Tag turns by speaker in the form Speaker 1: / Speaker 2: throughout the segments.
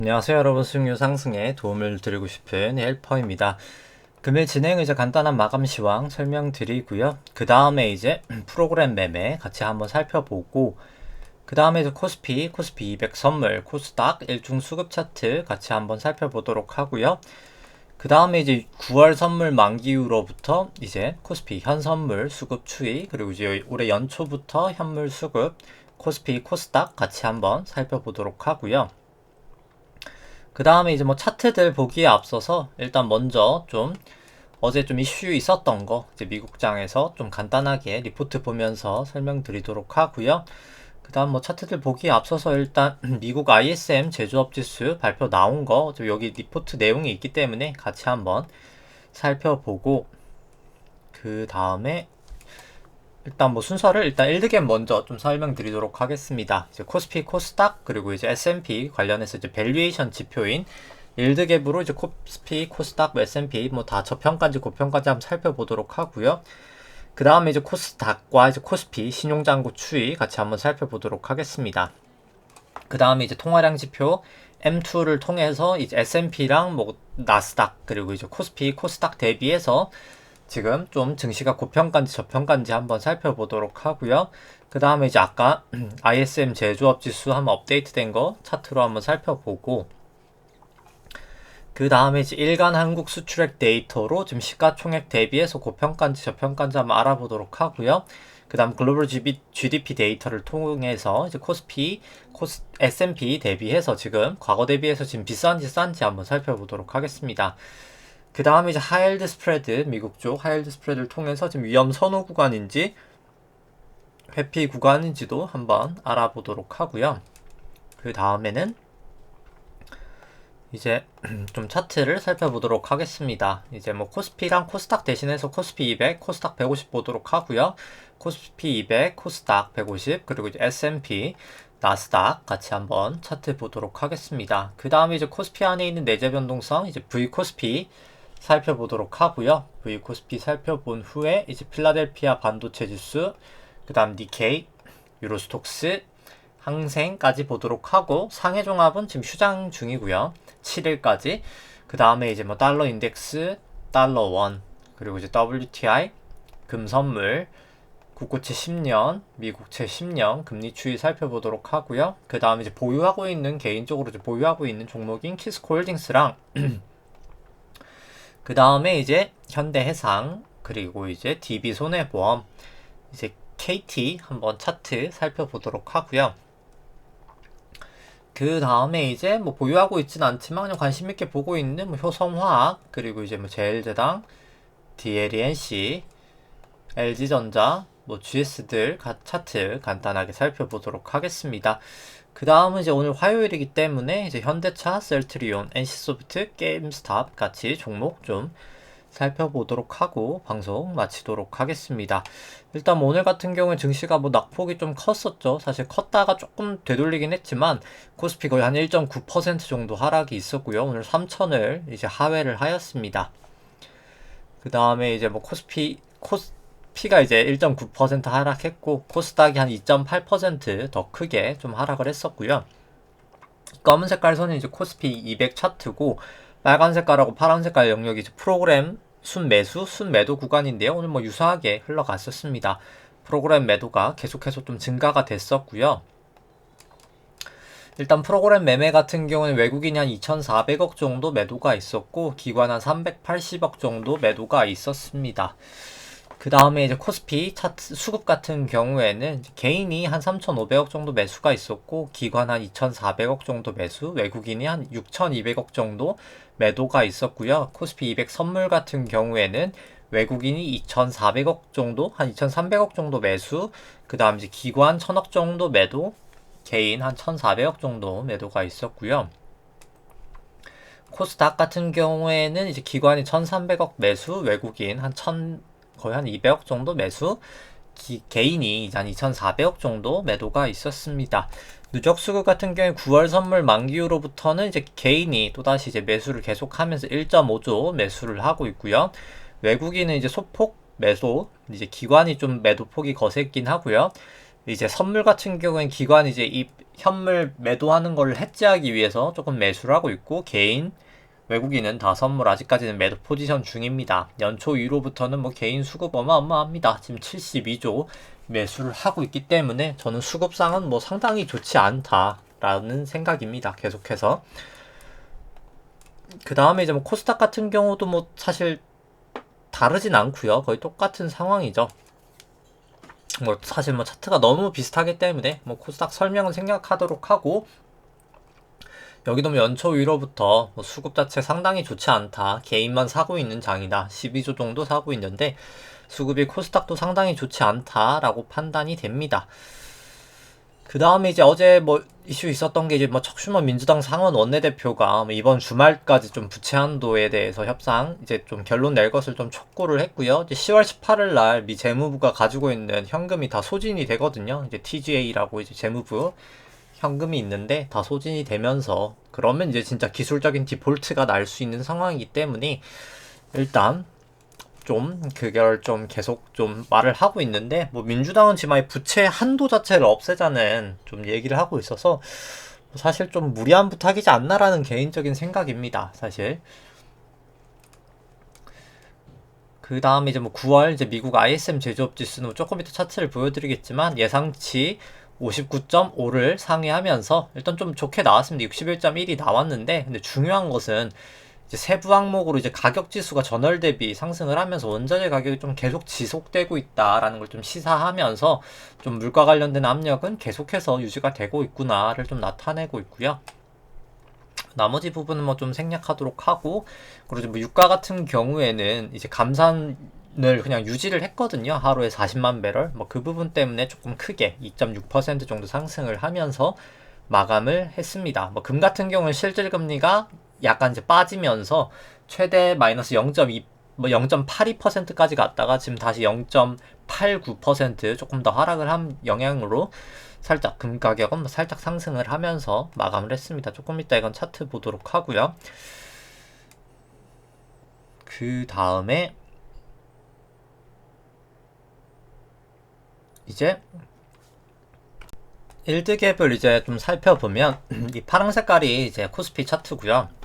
Speaker 1: 안녕하세요 여러분, 수익률 상승에 도움을 드리고 싶은 헬퍼입니다. 금일 진행 이제 간단한 마감 시황 설명드리고요. 그 다음에 이제 프로그램 매매 같이 한번 살펴보고, 그 다음에 이제 코스피 200 선물, 코스닥 일중 수급 차트 같이 한번 살펴보도록 하고요. 그 다음에 이제 9월 선물 만기 후로부터 이제 코스피 현 선물 수급 추이, 그리고 이제 올해 연초부터 현물 수급 코스피 코스닥 같이 한번 살펴보도록 하고요. 그 다음에 이제 뭐 차트들 보기에 앞서서 일단 먼저 좀 어제 좀 이슈 있었던 거 이제 미국장에서 좀 간단하게 리포트 보면서 설명드리도록 하고요. 그 다음 뭐 차트들 보기에 앞서서 일단 미국 ISM 제조업 지수 발표 나온 거 여기 리포트 내용이 있기 때문에 같이 한번 살펴보고, 그 다음에 일단 뭐 순서를 일단 1득엠 먼저 좀 설명드리도록 하겠습니다. 이제 코스피, 코스닥, 그리고 이제 S&P 관련해서 이제 밸류에이션 지표인 1득앱으로 이제 코스피, 코스닥, S&P 뭐 다 저평가인지 고평가인지 한번 살펴보도록 하고요. 그 다음에 이제 코스닥과 이제 코스피 신용잔고 추이 같이 한번 살펴보도록 하겠습니다. 그 다음에 이제 통화량 지표 M2를 통해서 이제 S&P랑 뭐 나스닥 그리고 이제 코스피, 코스닥 대비해서 지금 좀 증시가 고평가인지 저평가인지 한번 살펴보도록 하고요. 그 다음에 이제 아까 ISM 제조업 지수 한번 업데이트된 거 차트로 한번 살펴보고, 그 다음에 이제 일간 한국 수출액 데이터로 지금 시가총액 대비해서 고평가인지 저평가인지 한번 알아보도록 하고요. 그 다음 글로벌 GDP 데이터를 통해서 이제 코스피, S&P 대비해서 지금 과거 대비해서 지금 비싼지 싼지 한번 살펴보도록 하겠습니다. 그 다음에 이제 하이힐드 스프레드, 미국 쪽 하이힐드 스프레드를 통해서 지금 위험 선호 구간인지 회피 구간인지도 한번 알아보도록 하고요. 그 다음에는 이제 좀 차트를 살펴보도록 하겠습니다. 이제 뭐 코스피랑 코스닥 대신해서 코스피 200, 코스닥 150 보도록 하고요. 코스피 200, 코스닥 150, 그리고 이제 S&P, 나스닥 같이 한번 차트 보도록 하겠습니다. 그 다음에 이제 코스피 안에 있는 내재 변동성, 이제 V 코스피 살펴보도록 하고요. V 코스피 살펴본 후에 이제 필라델피아 반도체 지수, 그 다음 니케이, 유로스톡스, 항생까지 보도록 하고, 상해 종합은 지금 휴장 중이고요. 7일까지. 그 다음에 이제 뭐 달러 인덱스, 달러 원, 그리고 이제 WTI, 금선물, 국고채 10년, 미국채 10년 금리 추이 살펴보도록 하고요. 그 다음에 이제 보유하고 있는, 개인적으로 이제 보유하고 있는 종목인 키스코 홀딩스랑 그 다음에 이제 현대해상, 그리고 이제 DB손해보험, 이제 KT 한번 차트 살펴보도록 하고요. 그 다음에 이제 뭐 보유하고 있진 않지만 그냥 관심 있게 보고 있는 뭐 효성화학, 그리고 이제 뭐 제일제당, DLENC, LG전자, 뭐 GS들 차트 간단하게 살펴보도록 하겠습니다. 그 다음은 이제 오늘 화요일이기 때문에 이제 현대차, 셀트리온, NC소프트, 게임스탑 같이 종목 좀 살펴보도록 하고 방송 마치도록 하겠습니다. 일단 뭐 오늘 같은 경우에 증시가 뭐 낙폭이 좀 컸었죠. 사실 컸다가 조금 되돌리긴 했지만 코스피 거의 한 1.9% 정도 하락이 있었고요. 오늘 3천을 이제 하회를 하였습니다. 그 다음에 이제 뭐 코스피가 이제 1.9% 하락했고, 코스닥이 한 2.8% 더 크게 좀 하락을 했었고요. 검은 색깔 선은 이제 코스피 200 차트고, 빨간 색깔하고 파란 색깔 영역이 이제 프로그램 순매수, 순매도 구간인데요. 오늘 뭐 유사하게 흘러갔었습니다. 프로그램 매도가 계속해서 좀 증가가 됐었고요. 일단 프로그램 매매 같은 경우는 외국인이 한 2,400억 정도 매도가 있었고, 기관 한 380억 정도 매도가 있었습니다. 그 다음에 이제 코스피 차트 수급 같은 경우에는 개인이 한 3,500억 정도 매수가 있었고, 기관 한 2,400억 정도 매수, 외국인이 한 6,200억 정도 매도가 있었고요. 코스피 200 선물 같은 경우에는 외국인이 2,400억 정도, 한 2,300억 정도 매수, 그 다음 이제 기관 1,000억 정도 매도, 개인 한 1,400억 정도 매도가 있었고요. 코스닥 같은 경우에는 이제 기관이 1,300억 매수, 외국인 한 거의 한 200억 정도 매수, 개인이 한 2,400억 정도 매도가 있었습니다. 누적 수급 같은 경우에 9월 선물 만기 후로부터는 이제 개인이 또다시 이제 매수를 계속하면서 1.5조 매수를 하고 있고요. 외국인은 이제 소폭 매도, 이제 기관이 좀 매도 폭이 거셌긴 하고요. 이제 선물 같은 경우엔 기관이 이제 이 현물 매도하는 걸 해지하기 위해서 조금 매수를 하고 있고, 개인 외국인은 다 선물 아직까지는 매도 포지션 중입니다. 연초 이후로부터는 뭐 개인 수급 어마어마합니다. 지금 72조 매수를 하고 있기 때문에 저는 수급상은 뭐 상당히 좋지 않다라는 생각입니다. 계속해서. 그 다음에 이제 뭐 코스닥 같은 경우도 뭐 사실 다르진 않고요. 거의 똑같은 상황이죠. 뭐 사실 뭐 차트가 너무 비슷하기 때문에 뭐 코스닥 설명은 생략하도록 하고, 여기도 뭐 연초 위로부터 뭐 수급 자체 상당히 좋지 않다. 개인만 사고 있는 장이다. 12조 정도 사고 있는데 수급이 코스닥도 상당히 좋지 않다라고 판단이 됩니다. 그 다음에 이제 어제 뭐 이슈 있었던 게 이제 뭐 척슈머 민주당 상원 원내대표가 뭐 이번 주말까지 좀 부채 한도에 대해서 협상 이제 좀 결론 낼 것을 좀 촉구를 했고요. 이제 10월 18일 날 미 재무부가 가지고 있는 현금이 다 소진이 되거든요. 이제 TGA라고 이제 재무부 현금이 있는데 다 소진이 되면서, 그러면 이제 진짜 기술적인 디폴트가 날 수 있는 상황이기 때문에 일단 좀 그걸 좀 계속 좀 말을 하고 있는데, 뭐 민주당은 지금 부채 한도 자체를 없애자는 좀 얘기를 하고 있어서 사실 좀 무리한 부탁이지 않나라는 개인적인 생각입니다. 사실. 그 다음에 이제 뭐 9월 이제 미국 ISM 제조업 지수는 조금 이따 차트를 보여드리겠지만 예상치 59.5를 상회하면서 일단 좀 좋게 나왔습니다. 61.1이 나왔는데, 근데 중요한 것은 이제 세부 항목으로 이제 가격 지수가 전월 대비 상승을 하면서 원자재 가격이 좀 계속 지속되고 있다라는 걸 좀 시사하면서 좀 물가 관련된 압력은 계속해서 유지가 되고 있구나를 좀 나타내고 있고요. 나머지 부분은 뭐 좀 생략하도록 하고, 그리고 뭐 유가 같은 경우에는 이제 감산을 그냥 유지를 했거든요. 하루에 40만 배럴. 뭐 그 부분 때문에 조금 크게 2.6% 정도 상승을 하면서 마감을 했습니다. 뭐 금 같은 경우는 실질 금리가 약간 이제 빠지면서 최대 마이너스 0.2, 뭐 0.82%까지 갔다가 지금 다시 0.89% 조금 더 하락을 한 영향으로 살짝 금 가격은 살짝 상승을 하면서 마감을 했습니다. 조금 이따 이건 차트 보도록 하고요. 그 다음에 이제 일드갭을 이제 좀 살펴보면 이 파란 색깔이 이제 코스피 차트고요.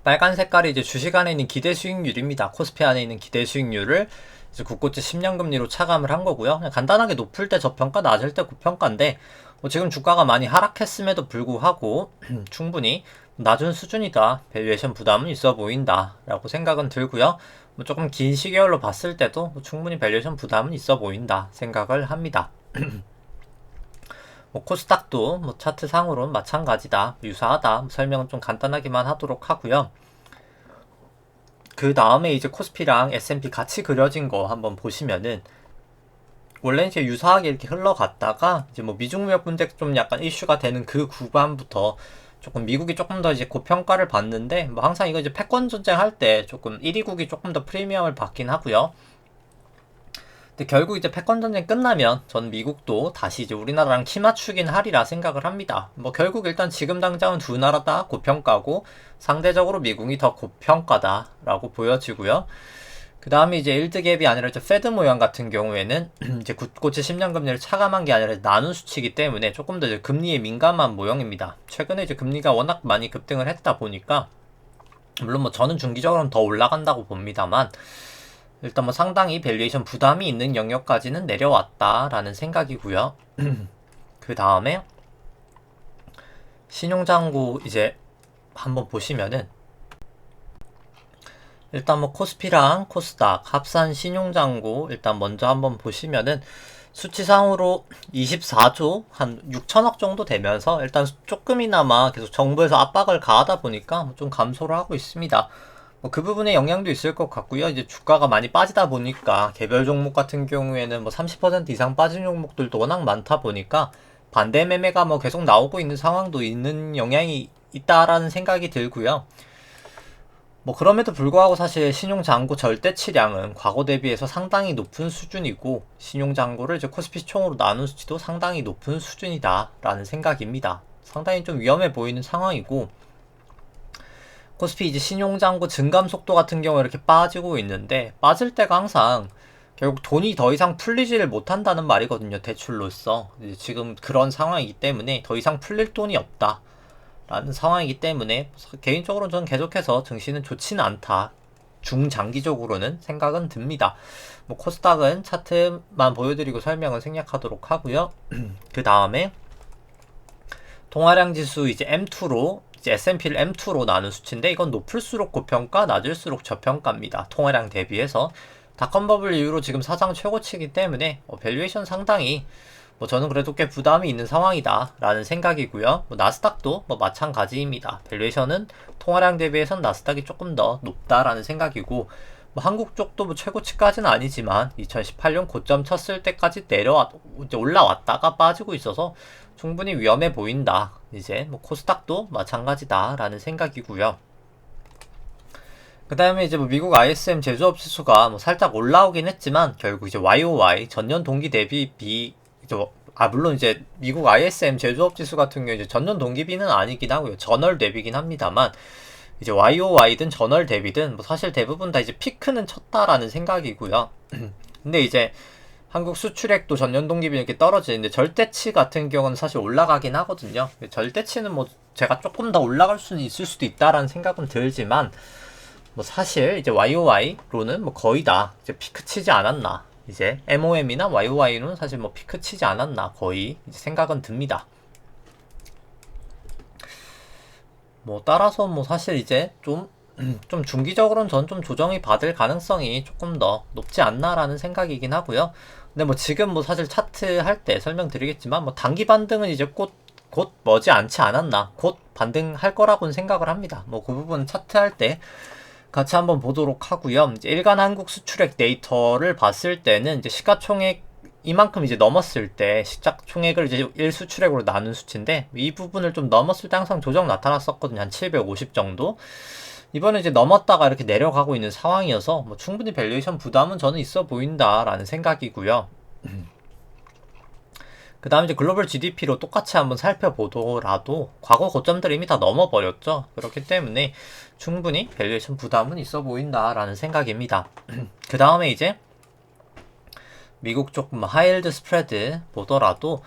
Speaker 1: 빨간 색깔이 이제 주식 안에 있는 기대 수익률입니다. 코스피 안에 있는 기대 수익률을 이제 국고채 10년 금리로 차감을 한 거고요. 그냥 간단하게 높을 때 저평가, 낮을 때 고평가인데, 뭐 지금 주가가 많이 하락했음에도 불구하고 충분히 낮은 수준이다. 밸류에이션 부담은 있어 보인다 라고 생각은 들고요. 뭐 조금 긴 시계열로 봤을 때도 뭐 충분히 밸류에이션 부담은 있어 보인다 생각을 합니다. 뭐 코스닥도 뭐 차트 상으로는 마찬가지다, 유사하다, 설명은 좀 간단하게만 하도록 하고요. 그 다음에 이제 코스피랑 S&P 같이 그려진 거 한번 보시면은, 원래 이제 유사하게 이렇게 흘러갔다가 이제 뭐 미중무역 문제 좀 약간 이슈가 되는 그 구간부터 조금 미국이 조금 더 이제 고평가를 받는데, 뭐 항상 이거 이제 패권 전쟁 할 때 조금 1위국이 조금 더 프리미엄을 받긴 하고요. 근데 결국 이제 패권 전쟁 끝나면 전 미국도 다시 이제 우리나라랑 키 맞추긴 하리라 생각을 합니다. 뭐 결국 일단 지금 당장은 두 나라 다 고평가고 상대적으로 미국이 더 고평가다라고 보여지고요. 그 다음에 이제 일드갭이 아니라 이제 페드 모양 같은 경우에는 이제 국고채 10년 금리를 차감한 게 아니라 나눈 수치이기 때문에 조금 더 이제 금리에 민감한 모형입니다. 최근에 이제 금리가 워낙 많이 급등을 했다 보니까, 물론 뭐 저는 중기적으로는 더 올라간다고 봅니다만, 일단 뭐 상당히 밸류에이션 부담이 있는 영역까지는 내려왔다라는 생각이고요. 그 다음에 신용장고 이제 한번 보시면은, 일단 뭐 코스피랑 코스닥 합산 신용장고 일단 먼저 한번 보시면은 수치상으로 24조 한 6천억 정도 되면서 일단 조금이나마 계속 정부에서 압박을 가하다 보니까 좀 감소를 하고 있습니다. 뭐 그 부분에 영향도 있을 것 같고요. 이제 주가가 많이 빠지다 보니까 개별 종목 같은 경우에는 뭐 30% 이상 빠진 종목들도 워낙 많다 보니까 반대 매매가 뭐 계속 나오고 있는 상황도 있는 영향이 있다라는 생각이 들고요. 뭐 그럼에도 불구하고 사실 신용잔고 절대치량은 과거 대비해서 상당히 높은 수준이고, 신용잔고를 이제 코스피 총으로 나눈 수치도 상당히 높은 수준이다 라는 생각입니다. 상당히 좀 위험해 보이는 상황이고, 코스피 이제 신용잔고 증감 속도 같은 경우에 이렇게 빠지고 있는데, 빠질 때가 항상 결국 돈이 더 이상 풀리지를 못한다는 말이거든요. 대출로서. 지금 그런 상황이기 때문에 더 이상 풀릴 돈이 없다 라는 상황이기 때문에 개인적으로는 저는 계속해서 증시는 좋지는 않다, 중장기적으로는 생각은 듭니다. 뭐 코스닥은 차트만 보여드리고 설명을 생략하도록 하고요. 그 다음에 동아량 지수 이제 M2로, 이제 S&P를 M2로 나눈 수치인데, 이건 높을수록 고평가, 낮을수록 저평가입니다. 통화량 대비해서. 닷컴 버블 이후로 지금 사상 최고치이기 때문에 밸류에이션 상당히 저는 그래도 꽤 부담이 있는 상황이다 라는 생각이고요. 나스닥도 마찬가지입니다. 밸류에이션은 통화량 대비해선 나스닥이 조금 더 높다라는 생각이고, 한국 쪽도 최고치까지는 아니지만 2018년 고점 쳤을 때까지 이제 올라왔다가 빠지고 있어서 충분히 위험해 보인다. 이제 코스닥도 마찬가지다 라는 생각이고요. 그 다음에 이제 미국 ISM 제조업 지수가 살짝 올라오긴 했지만, 결국 이제 YOY 전년 동기 대비 물론 이제 미국 ISM 제조업 지수 같은 경우 이제 전년 동기비는 아니긴 하고요. 전월 대비긴 합니다만, 이제 YOY든 전월 대비든 사실 대부분 다 이제 피크는 쳤다라는 생각이고요. 근데 이제 한국 수출액도 전년 동기비 이렇게 떨어지는데, 절대치 같은 경우는 사실 올라가긴 하거든요. 절대치는 제가 조금 더 올라갈 수는 있을 수도 있다라는 생각은 들지만, 사실 이제 YOY로는 거의 다 이제 피크 치지 않았나. 이제 MOM이나 YOY는 사실 피크 치지 않았나 거의 이제 생각은 듭니다. 따라서 사실 이제 좀 중기적으로는 전 좀 조정이 받을 가능성이 조금 더 높지 않나라는 생각이긴 하고요. 근데 지금 사실 차트 할 때 설명드리겠지만, 단기 반등은 이제 곧 머지 않지 않았나, 곧 반등할 거라고는 생각을 합니다. 그 부분 차트 할 때 같이 한번 보도록 하고요. 이제 일간 한국 수출액 데이터를 봤을 때는 이제 시가총액 이만큼 이제 넘었을 때, 시가총액을 이제 1수출액으로 나눈 수치인데, 이 부분을 좀 넘었을 때 항상 조정 나타났었거든요. 한 750 정도. 이번에 이제 넘었다가 이렇게 내려가고 있는 상황이어서 충분히 밸류에이션 부담은 저는 있어 보인다라는 생각이고요. 그 다음에 이제 글로벌 GDP로 똑같이 한번 살펴보더라도 과거 고점들 이미 다 넘어버렸죠. 그렇기 때문에 충분히 밸류에이션 부담은 있어 보인다라는 생각입니다. 그 다음에 이제 미국 쪽 하이힐드 스프레드 보더라도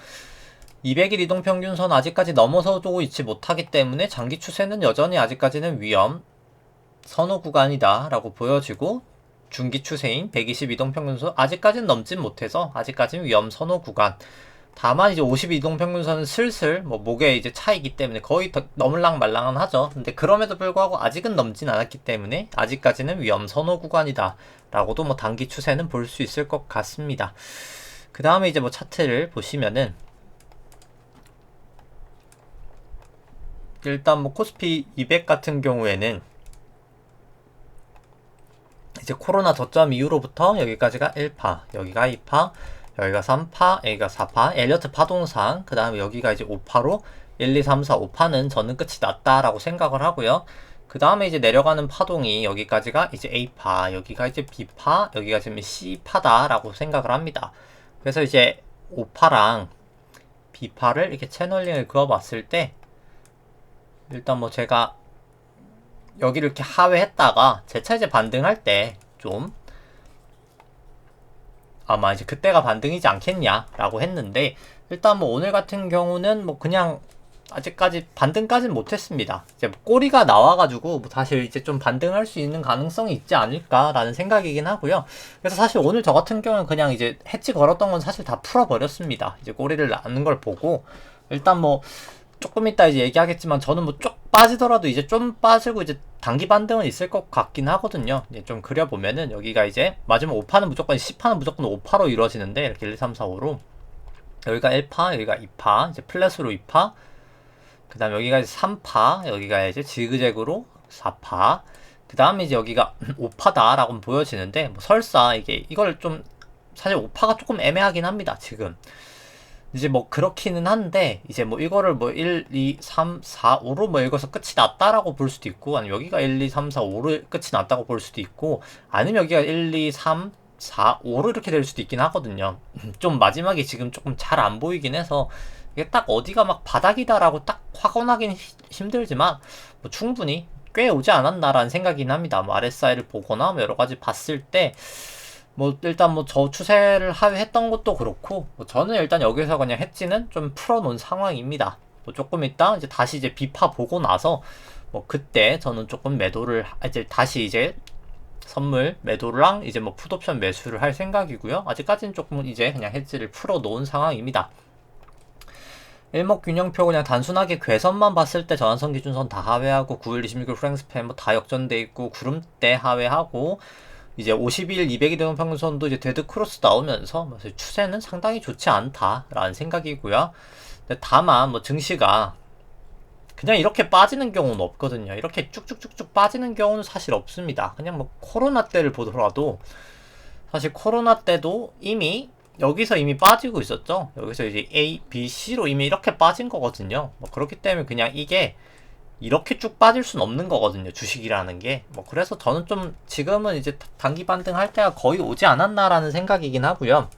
Speaker 1: 200일 이동평균선 아직까지 넘어서고 있지 못하기 때문에 장기 추세는 여전히 아직까지는 위험 선호 구간이다 라고 보여지고, 중기 추세인 120 이동평균선 아직까지는 넘진 못해서 아직까지는 위험 선호 구간. 다만 이제 50 이동평균선은 슬슬 목에 이제 차이기 때문에 거의 넘을랑 말랑은 하죠. 근데 그럼에도 불구하고 아직은 넘진 않았기 때문에 아직까지는 위험 선호 구간이다 라고도 단기 추세는 볼 수 있을 것 같습니다. 그 다음에 이제 차트를 보시면은, 일단 코스피 200 같은 경우에는 이제 코로나 저점 이후로부터 여기까지가 1파, 여기가 2파, 여기가 3파, 여기가 4파, 엘리어트 파동상, 그 다음에 여기가 이제 5파로 1, 2, 3, 4, 5파는 저는 끝이 났다라고 생각을 하고요. 그 다음에 이제 내려가는 파동이 여기까지가 이제 A파, 여기가 이제 B파, 여기가 지금 C파다라고 생각을 합니다. 그래서 이제 5파랑 B파를 이렇게 채널링을 그어봤을 때, 일단 제가 여기를 이렇게 하회했다가 재차 이제 반등할 때 좀 아마 이제 그때가 반등이지 않겠냐라고 했는데, 일단 오늘 같은 경우는 그냥 아직까지 반등까지는 못했습니다. 이제 꼬리가 나와가지고 사실 이제 좀 반등할 수 있는 가능성이 있지 않을까라는 생각이긴 하고요. 그래서 사실 오늘 저 같은 경우는 그냥 이제 해치 걸었던 건 사실 다 풀어버렸습니다. 이제 꼬리를 나는 걸 보고, 일단 조금 이따 이제 얘기하겠지만, 저는 쭉 빠지더라도 이제 좀 빠지고 이제 단기 반등은 있을 것 같긴 하거든요. 이제 좀 그려보면은 여기가 이제 마지막 5파는 무조건 10파는 무조건 5파로 이루어지는데, 이렇게 1, 2, 3, 4, 5로 여기가 1파, 여기가 2파, 이제 플랫으로 2파, 그 다음 여기가 이제 3파, 여기가 이제 지그재그로 4파, 그 다음에 이제 여기가 5파다 라고 보여지는데, 설사 이걸 좀 사실 5파가 조금 애매하긴 합니다. 지금 이제 그렇기는 한데, 이제 이거를 1, 2, 3, 4, 5로 읽어서 끝이 났다라고 볼 수도 있고, 아니면 여기가 1, 2, 3, 4, 5로 끝이 났다고 볼 수도 있고, 아니면 여기가 1, 2, 3, 4, 5로 이렇게 될 수도 있긴 하거든요. 좀 마지막에 지금 조금 잘 안 보이긴 해서, 이게 딱 어디가 바닥이다라고 딱 확언하기는 힘들지만, 충분히 꽤 오지 않았나라는 생각이긴 합니다. RSI를 보거나 여러 가지 봤을 때, 뭐 일단 뭐 저 추세를 했던 것도 그렇고 뭐 저는 일단 여기서 그냥 해지는 좀 풀어놓은 상황입니다. 뭐 조금 있다 이제 다시 이제 비파 보고 나서 뭐 그때 저는 조금 매도를 이제 다시 이제 선물 매도랑 이제 뭐 풋옵션 매수를 할 생각이고요. 아직까지는 조금 이제 그냥 해지를 풀어놓은 상황입니다. 일목균형표 그냥 단순하게 괴선만 봤을 때 전환선 기준선 다 하회하고 9일 26일 프랭스팬 뭐 다 역전돼 있고 구름대 하회하고 이제 50일 200일 이동평균선도 이제 데드 크로스 나오면서 추세는 상당히 좋지 않다라는 생각이고요. 다만 뭐 증시가 그냥 이렇게 빠지는 경우는 없거든요. 이렇게 쭉쭉쭉쭉 빠지는 경우는 사실 없습니다. 그냥 뭐 코로나 때를 보더라도 사실 코로나 때도 여기서 이미 빠지고 있었죠. 여기서 이제 A, B, C로 이미 이렇게 빠진 거거든요. 뭐 그렇기 때문에 그냥 이게 이렇게 쭉 빠질 수는 없는 거거든요. 주식이라는 게. 뭐 그래서 저는 좀 지금은 이제 단기 반등할 때가 거의 오지 않았나라는 생각이긴 하고요.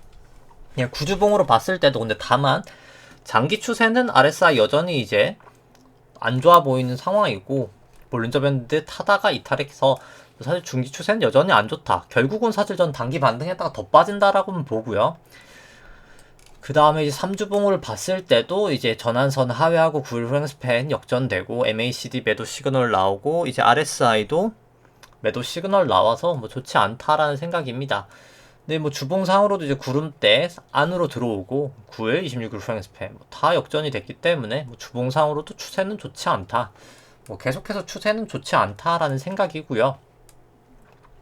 Speaker 1: 그냥 구주봉으로 봤을 때도 근데 다만 장기 추세는 RSI 여전히 이제 안 좋아 보이는 상황이고 볼린저 밴드 타다가 이탈해서 사실 중기 추세는 여전히 안 좋다. 결국은 사실 전 단기 반등했다가 더 빠진다라고는 보고요. 그 다음에 이제 3주봉을 봤을 때도 이제 전환선 하회하고 9일 프랭스팬 역전되고 MACD 매도 시그널 나오고 이제 RSI도 매도 시그널 나와서 뭐 좋지 않다라는 생각입니다. 근데 뭐 주봉상으로도 이제 구름대 안으로 들어오고 9일 26일 프랭스팬 뭐다 역전이 됐기 때문에 뭐 주봉상으로도 추세는 좋지 않다. 뭐 계속해서 추세는 좋지 않다라는 생각이고요.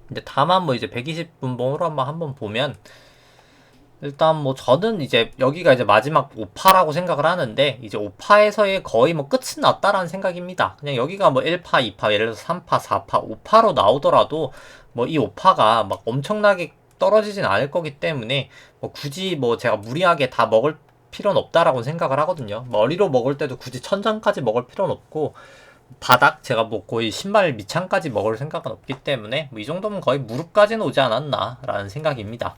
Speaker 1: 근데 다만 뭐 이제 120분봉으로 한번 보면 일단 뭐 저는 이제 여기가 이제 마지막 5파라고 생각을 하는데 이제 5파에서의 거의 뭐 끝은 났다라는 생각입니다. 그냥 여기가 뭐 1파, 2파, 예를 들어서 3파, 4파, 5파로 나오더라도 뭐 이 5파가 막 엄청나게 떨어지진 않을 거기 때문에 뭐 굳이 뭐 제가 무리하게 다 먹을 필요는 없다라고 생각을 하거든요. 머리로 먹을 때도 굳이 천장까지 먹을 필요는 없고 바닥 제가 뭐 거의 신발 밑창까지 먹을 생각은 없기 때문에 뭐 이 정도면 거의 무릎까지는 오지 않았나라는 생각입니다.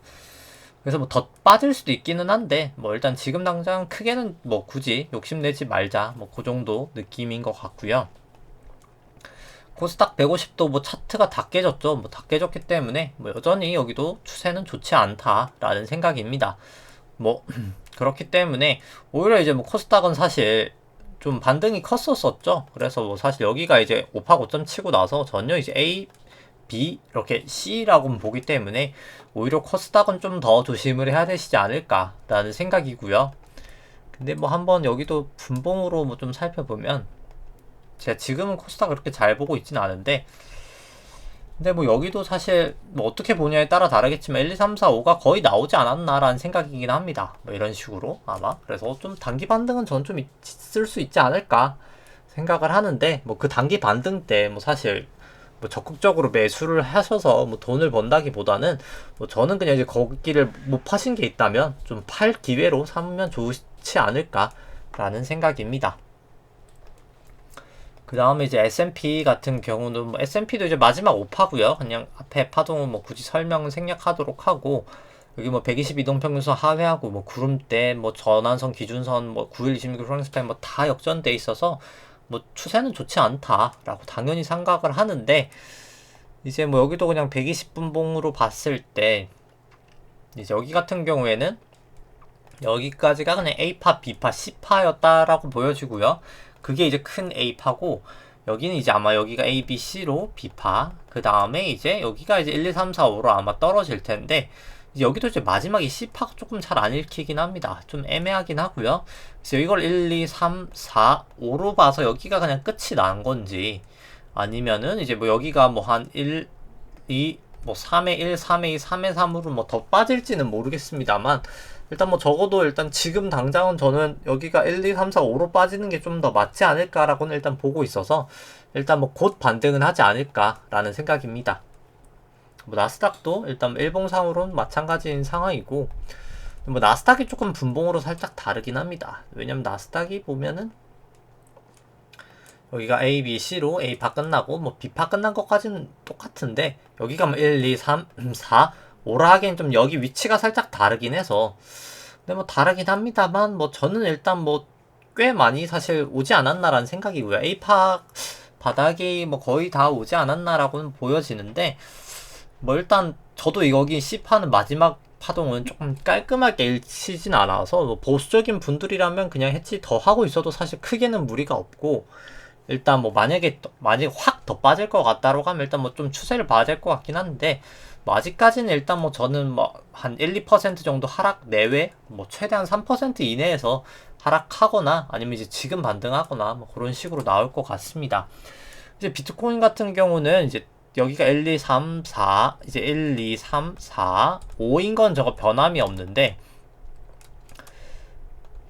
Speaker 1: 그래서 뭐 더 빠질 수도 있기는 한데 뭐 일단 지금 당장 크게는 뭐 굳이 욕심내지 말자 뭐 그 정도 느낌인 것 같고요. 코스닥 150도 뭐 차트가 다 깨졌죠. 뭐 다 깨졌기 때문에 뭐 여전히 여기도 추세는 좋지 않다라는 생각입니다. 뭐 그렇기 때문에 오히려 이제 뭐 코스닥은 사실 좀 반등이 컸었었죠. 그래서 뭐 사실 여기가 이제 5파 고점 치고 나서 전혀 이제 A, B 이렇게 C라고 보기 때문에 오히려 코스닥은 좀 더 조심을 해야 되시지 않을까라는 생각이고요. 근데 뭐 한번 여기도 분봉으로 뭐 좀 살펴보면 제가 지금은 코스닥 그렇게 잘 보고 있지는 않은데 근데 뭐 여기도 사실 뭐 어떻게 보냐에 따라 다르겠지만 1, 2, 3, 4, 5가 거의 나오지 않았나라는 생각이긴 합니다. 뭐 이런 식으로 아마 그래서 좀 단기 반등은 전 좀 있을 수 있지 않을까 생각을 하는데 뭐 그 단기 반등 때 뭐 사실 뭐 적극적으로 매수를 하셔서 뭐 돈을 번다기보다는 뭐 저는 그냥 이제 거기를 못 파신 게 있다면 좀 팔 기회로 삼으면 좋지 않을까라는 생각입니다. 그 다음에 이제 S&P 같은 경우는 뭐 S&P도 이제 마지막 5파고요. 그냥 앞에 파동은 뭐 굳이 설명은 생략하도록 하고 여기 뭐 120 이동평균선 하회하고 뭐 구름대 뭐 전환선 기준선 뭐 9일 26일 프랑스타임 뭐 다 역전돼 있어서 뭐 추세는 좋지 않다라고 당연히 생각을 하는데 이제 뭐 여기도 그냥 120분봉으로 봤을 때 이제 여기 같은 경우에는 여기까지가 그냥 A파, B파, C파였다라고 보여지고요. 그게 이제 큰 A파고 여기는 이제 아마 여기가 A, B, C로 B파 그 다음에 이제 여기가 이제 1, 2, 3, 4, 5로 아마 떨어질 텐데 이제 여기도 이제 마지막에 C파가 조금 잘 안 읽히긴 합니다. 좀 애매하긴 하고요. 그래서 이걸 1, 2, 3, 4, 5로 봐서 여기가 그냥 끝이 난 건지 아니면은 이제 뭐 여기가 뭐 한 1, 2, 뭐 3에 1, 3에 2, 3에 3으로 뭐 더 빠질지는 모르겠습니다만 일단 뭐 적어도 일단 지금 당장은 저는 여기가 1, 2, 3, 4, 5로 빠지는 게 좀 더 맞지 않을까라고는 일단 보고 있어서 일단 뭐 곧 반등은 하지 않을까라는 생각입니다. 뭐 나스닥도 일단 일봉상으로는 마찬가지인 상황이고 뭐 나스닥이 조금 분봉으로 살짝 다르긴 합니다. 왜냐면 나스닥이 보면은 여기가 A, B, C로 A파 끝나고 뭐 B파 끝난 것까지는 똑같은데 여기가 뭐 1, 2, 3, 4, 5라 하기엔 좀 여기 위치가 살짝 다르긴 해서 근데 뭐 다르긴 합니다만 뭐 저는 일단 뭐 꽤 많이 사실 오지 않았나라는 생각이고요. A파 바닥이 뭐 거의 다 오지 않았나라고는 보여지는데 뭐 일단 저도 여기 C파는 마지막 파동은 조금 깔끔하게 일치진 않아서 뭐 보수적인 분들이라면 그냥 해치 더 하고 있어도 사실 크게는 무리가 없고, 일단 뭐 만약에 확 더 빠질 것 같다라고 하면 일단 뭐 좀 추세를 봐야 될 것 같긴 한데, 뭐 아직까지는 일단 뭐 저는 뭐 한 1, 2% 정도 하락 내외, 뭐 최대한 3% 이내에서 하락하거나 아니면 이제 지금 반등하거나 뭐 그런 식으로 나올 것 같습니다. 이제 비트코인 같은 경우는 이제 여기가 1, 2, 3, 4, 이제 1, 2, 3, 4, 5인 건 저거 변함이 없는데,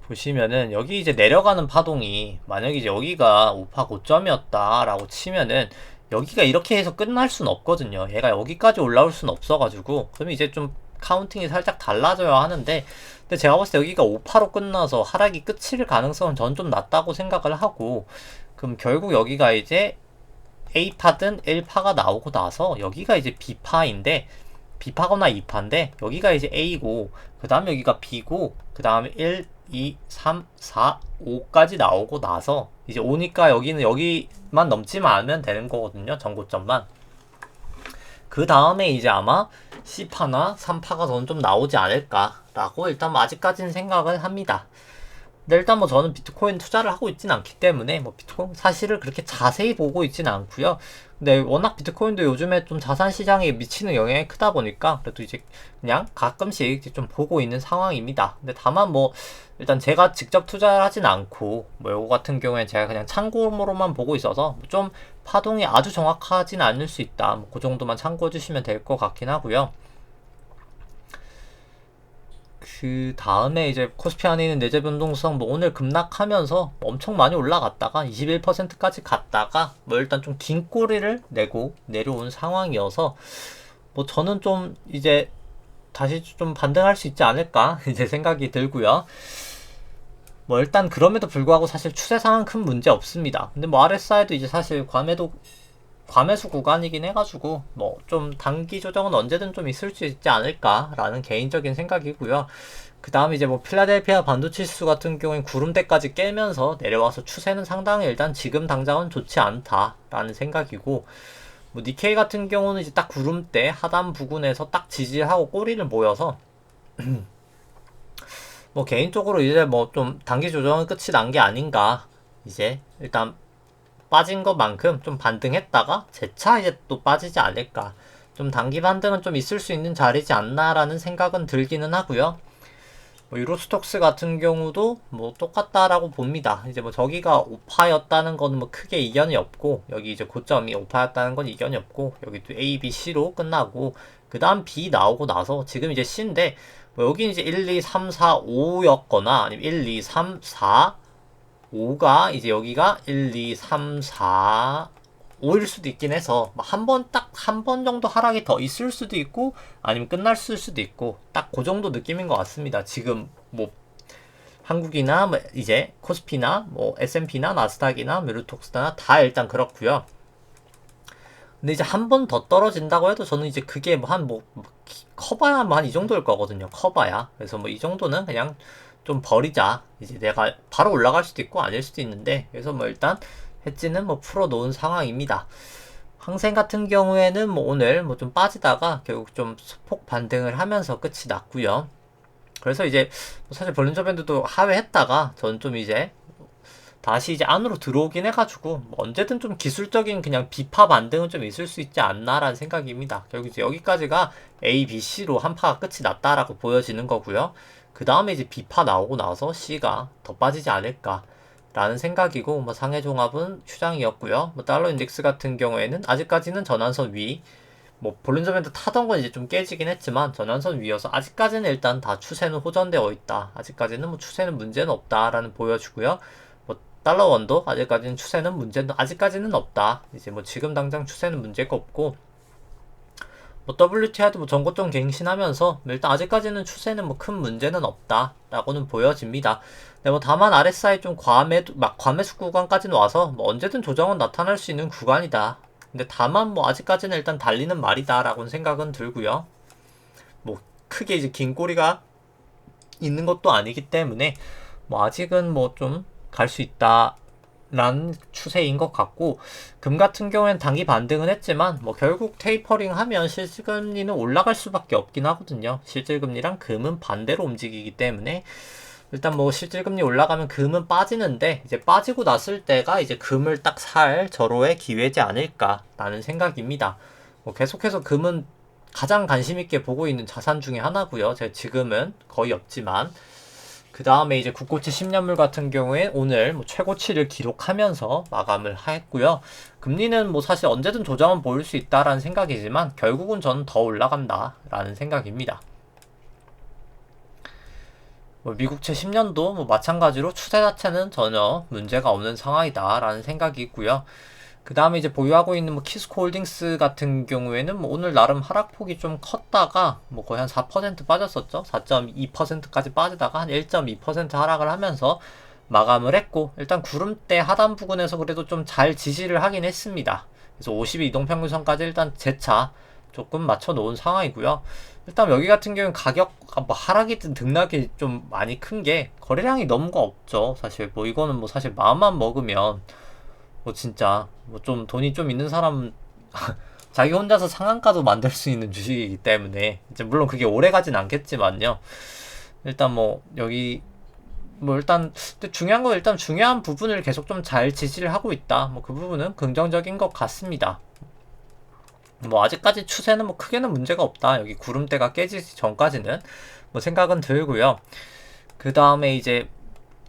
Speaker 1: 보시면은 여기 이제 내려가는 파동이 만약에 이제 여기가 5파 고점이었다라고 치면은 여기가 이렇게 해서 끝날 순 없거든요. 얘가 여기까지 올라올 순 없어가지고, 그러면 이제 좀 카운팅이 살짝 달라져야 하는데, 근데 제가 봤을 때 여기가 5파로 끝나서 하락이 끝일 가능성은 전 좀 낮다고 생각을 하고, 그럼 결국 여기가 이제 A파든 1파가 나오고 나서 여기가 이제 B파인데, B파거나 2파인데 여기가 이제 A고 그 다음에 여기가 B고 그 다음에 1, 2, 3, 4, 5까지 나오고 나서 이제 오니까 여기는 여기만 넘지만 않으면 되는 거거든요. 전고점만. 그 다음에 이제 아마 C파나 3파가 저는 좀 나오지 않을까라고 일단 뭐 아직까지는 생각을 합니다. 근데 일단 뭐 저는 비트코인 투자를 하고 있진 않기 때문에 뭐 비트코인 사실을 그렇게 자세히 보고 있진 않고요. 근데 워낙 비트코인도 요즘에 좀 자산 시장에 미치는 영향이 크다 보니까 그래도 이제 그냥 가끔씩 이제 좀 보고 있는 상황입니다. 근데 다만 뭐 일단 제가 직접 투자를 하진 않고 뭐 요거 같은 경우에 제가 그냥 참고로만 보고 있어서 좀 파동이 아주 정확하진 않을 수 있다. 뭐 그 정도만 참고해 주시면 될 것 같긴 하고요. 그 다음에 이제 코스피 안에 있는 내재 변동성 뭐 오늘 급락하면서 엄청 많이 올라갔다가 21%까지 갔다가 뭐 일단 좀 긴 꼬리를 내고 내려온 상황이어서 뭐 저는 좀 이제 다시 좀 반등할 수 있지 않을까 이제 생각이 들고요. 뭐 일단 그럼에도 불구하고 사실 추세상은 큰 문제 없습니다. 근데 뭐 RSI도 이제 사실 과매수 구간이긴 해가지고 뭐 좀 단기 조정은 언제든 좀 있을 수 있지 않을까라는 개인적인 생각이고요. 그 다음에 이제 뭐 필라델피아 반도체지수 같은 경우엔 구름대까지 깨면서 내려와서 추세는 상당히 일단 지금 당장은 좋지 않다라는 생각이고, 뭐 니케이 같은 경우는 이제 딱 구름대 하단 부근에서 딱 지지하고 꼬리를 모여서 뭐 개인적으로 이제 뭐 좀 단기 조정은 끝이 난 게 아닌가, 이제 일단 빠진 것만큼 좀 반등했다가 재차 이제 또 빠지지 않을까. 좀 단기 반등은 좀 있을 수 있는 자리지 않나라는 생각은 들기는 하고요. 뭐 유로스톡스 같은 경우도 뭐 똑같다라고 봅니다. 이제 뭐 저기가 오파였다는 거는 뭐 크게 이견이 없고, 여기 이제 고점이 오파였다는 건 이견이 없고, 여기도 A, B, C로 끝나고 그 다음 B 나오고 나서 지금 이제 C인데 뭐 여기 이제 1, 2, 3, 4, 5였거나 아니면 1, 2, 3, 4 5가 이제 여기가 1, 2, 3, 4, 5일 수도 있긴 해서 딱 한 번 정도 하락이 더 있을 수도 있고 아니면 끝날 수도 있고 딱 그 정도 느낌인 것 같습니다. 지금 뭐 한국이나 뭐 이제 코스피나 뭐 S&P나 나스닥이나 메르톡스나 다 일단 그렇고요. 근데 이제 한 번 더 떨어진다고 해도 저는 이제 그게 커봐야 뭐 한 이 정도일 거거든요. 커봐야. 그래서 뭐 이 정도는 그냥 좀 버리자. 이제 내가 바로 올라갈 수도 있고 아닐 수도 있는데, 그래서 뭐 일단 해지는 뭐 풀어 놓은 상황입니다. 항생 같은 경우에는 뭐 오늘 뭐 좀 빠지다가 결국 좀 소폭 반등을 하면서 끝이 났고요. 그래서 이제 뭐 사실 볼린저 밴드도 하회했다가 전 좀 이제 다시 이제 안으로 들어오긴 해가지고 뭐 언제든 좀 기술적인 그냥 비파 반등은 좀 있을 수 있지 않나라는 생각입니다. 결국 이제 여기까지가 A, B, C로 한 파가 끝이 났다라고 보여지는 거고요. 그 다음에 이제 B파 나오고 나서 C가 더 빠지지 않을까 라는 생각이고, 뭐 상해 종합은 추장이었고요. 뭐 달러 인덱스 같은 경우에는 아직까지는 전환선 위, 뭐 볼린저 밴드 타던 건 이제 좀 깨지긴 했지만 전환선 위여서 아직까지는 일단 다 추세는 호전되어 있다. 아직까지는 뭐 추세는 문제는 없다라는 보여주고요. 뭐 달러 원도 아직까지는 추세는 문제는 아직까지는 없다. 이제 뭐 지금 당장 추세는 문제가 없고, 뭐 WTI도 뭐 전고점 갱신하면서 일단 아직까지는 추세는 뭐 큰 문제는 없다라고는 보여집니다. 네, 뭐 다만 RSI 좀 과매수 구간까지는 와서 뭐 언제든 조정은 나타날 수 있는 구간이다. 근데 다만 뭐 아직까지는 일단 달리는 말이다라고는 생각은 들고요. 뭐 크게 이제 긴 꼬리가 있는 것도 아니기 때문에 뭐 아직은 뭐 좀 갈 수 있다. 란 추세인 것 같고, 금 같은 경우에는 단기 반등은 했지만 뭐 결국 테이퍼링 하면 실질금리는 올라갈 수밖에 없긴 하거든요. 실질금리랑 금은 반대로 움직이기 때문에 일단 뭐 실질금리 올라가면 금은 빠지는데, 이제 빠지고 났을 때가 이제 금을 딱 살 절호의 기회지 않을까라는 생각입니다. 뭐 계속해서 금은 가장 관심 있게 보고 있는 자산 중에 하나고요. 제가 지금은 거의 없지만, 그 다음에 이제 국고채 10년물 같은 경우에 오늘 뭐 최고치를 기록하면서 마감을 했고요. 금리는 뭐 사실 언제든 조정은 보일 수 있다라는 생각이지만 결국은 저는 더 올라간다라는 생각입니다. 뭐 미국채 10년도 뭐 마찬가지로 추세 자체는 전혀 문제가 없는 상황이다라는 생각이 있고요. 그 다음에 이제 보유하고 있는 뭐 키스코 홀딩스 같은 경우에는 뭐 오늘 나름 하락폭이 좀 컸다가 뭐 거의 한 4% 빠졌었죠. 4.2%까지 빠지다가 한 1.2% 하락을 하면서 마감을 했고, 일단 구름대 하단 부근에서 그래도 좀 잘 지지를 하긴 했습니다. 그래서 50일 이동평균선까지 일단 재차 조금 맞춰 놓은 상황이고요. 일단 여기 같은 경우는 가격 뭐 하락이든 등락이 좀 많이 큰 게 거래량이 너무 없죠. 사실 뭐 이거는 뭐 사실 마음만 먹으면 뭐 진짜 뭐 좀 돈이 좀 있는 사람 자기 혼자서 상한가도 만들 수 있는 주식이기 때문에, 이제 물론 그게 오래 가진 않겠지만요. 일단 뭐 여기 뭐 일단 근데 중요한 건 일단 중요한 부분을 계속 좀 잘 지지를 하고 있다. 뭐 그 부분은 긍정적인 것 같습니다. 뭐 아직까지 추세는 뭐 크게는 문제가 없다. 여기 구름대가 깨지기 전까지는 뭐 생각은 들고요. 그 다음에 이제